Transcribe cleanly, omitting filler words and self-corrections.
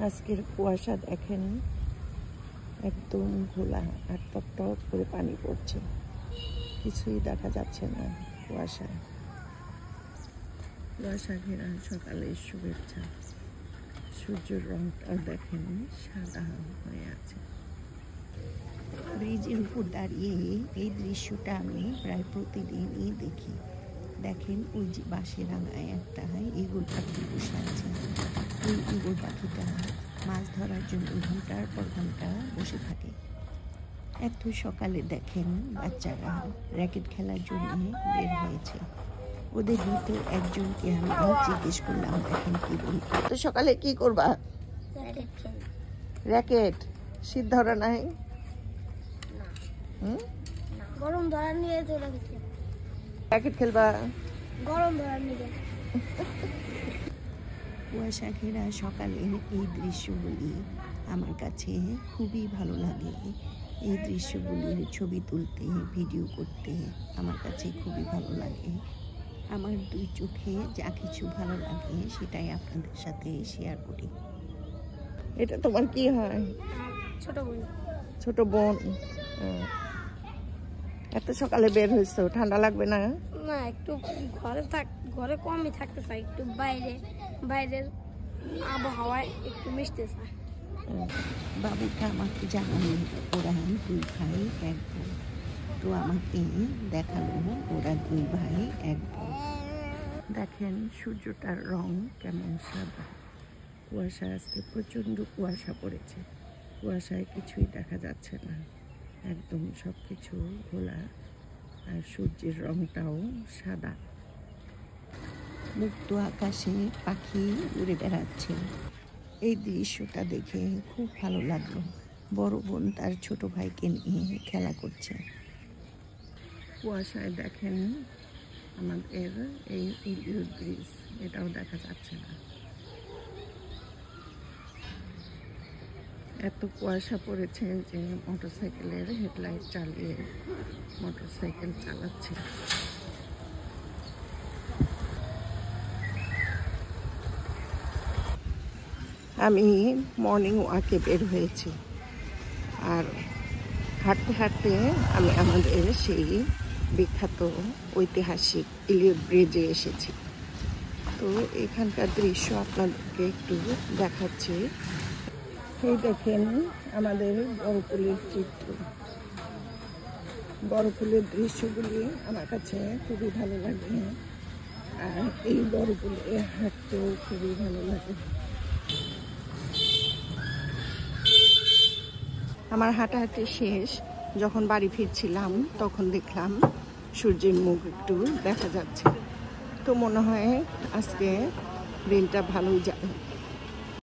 আজকের কুয়াশা দেখেন, একদম ঘোলা আর টপ টপ করে পানি পড়ছে, কিছুই দেখা যাচ্ছে না। কুয়াশা ঘেরা সকালের শুভেচ্ছা। সূর্যের রংটা দেখেন সাদা হয়ে আছে। ব্রিজের উপর দাঁড়িয়ে এই দৃশ্যটা আমি প্রায় প্রতিদিনই দেখি। দেখেন ওই যে বাঁশের ডাঙায় একটা ঈগল পাখি বসে আছে। ওই ঈগল পাখিটা মাছ ধরার জন্য ঘন্টার পর ঘন্টা বসে থাকে। এত সকালে দেখেন বাচ্চারা র্যাকেট খেলার জন্য বের হয়েছে। ওদের ভিতর একজনকে আমি জিজ্ঞেস করলাম, দেখেন কি বল। তো সকালে কি করবা? র্যাকেট। শীত ধরা নাই? গরম ধরা নিয়ে র্যাকেট খেলবা? গরম ধরা নিয়ে। কুয়াশা ঘেরা সকালের এই দৃশ্যগুলি আমার কাছে খুবই ভালো লাগে। এই দৃশ্যগুলির ছবি তুলতে, ভিডিও করতে আমার কাছে খুবই ভালো লাগে। আমার দুই চোখে যা কিছু ভালো লাগে সেটাই আপনাদের সাথে শেয়ার করি। এটা তোমার কি হয়? ছোট বোন। ছোট বোন। এত সকালে বের হয়েছো, ঠান্ডা লাগবে না? না, একটু ঘরে কমই থাকতে চাই, একটু বাইরের আবহাওয়ায় একটু মিশতে চাই। বাবুটা আমাকে জানালো ওরা দুই ভাই এক বোন। তো আমাকে দেখালো ওরা দুই ভাই এক বোন। দেখেন সূর্যটার রং কেমন সাদা। কুয়াশা, আজকে প্রচণ্ড কুয়াশা পড়েছে। কুয়াশায় কিছুই দেখা যাচ্ছে না, একদম সব কিছু ঘোলা, আর সূর্যের রংটাও সাদা। মুক্ত আকাশে পাখি উড়ে বেড়াচ্ছে। এই দৃশ্যটা দেখে খুব ভালো লাগলো। বড় বোন তার ছোট ভাইকে নিয়ে খেলা করছে। কুয়াশায় দেখেন আমাদের এই ইলিয়ট ব্রিজ, এটাও দেখা যাচ্ছে না। এত কুয়াশা পড়েছে যে মোটরসাইকেলের হেডলাইট চালিয়ে মোটরসাইকেল চালাচ্ছে। আমি মর্নিং ওয়াকে বের হয়েছি, আর হাঁটতে হাঁটতে আমি আমাদের সেই বিখ্যাত ঐতিহাসিক ইলিয়ট ব্রিজে এসেছি। তো এখানকার দৃশ্য আপনাদেরকে একটু দেখাচ্ছি। এই দেখেন আমাদের বড়পুলের চিত্র। বড়পুলের দৃশ্যগুলি আমার কাছে খুবই ভালো লাগে, আর এই বড়পুলে হাঁটতেও খুবই ভালো লাগে। আমার হাঁটাহাঁটি শেষ, যখন বাড়ি ফিরছিলাম তখন দেখলাম সূর্যের মুখ একটু দেখা যাচ্ছে। তো মনে হয় আজকে দিনটা ভালোই যাবে।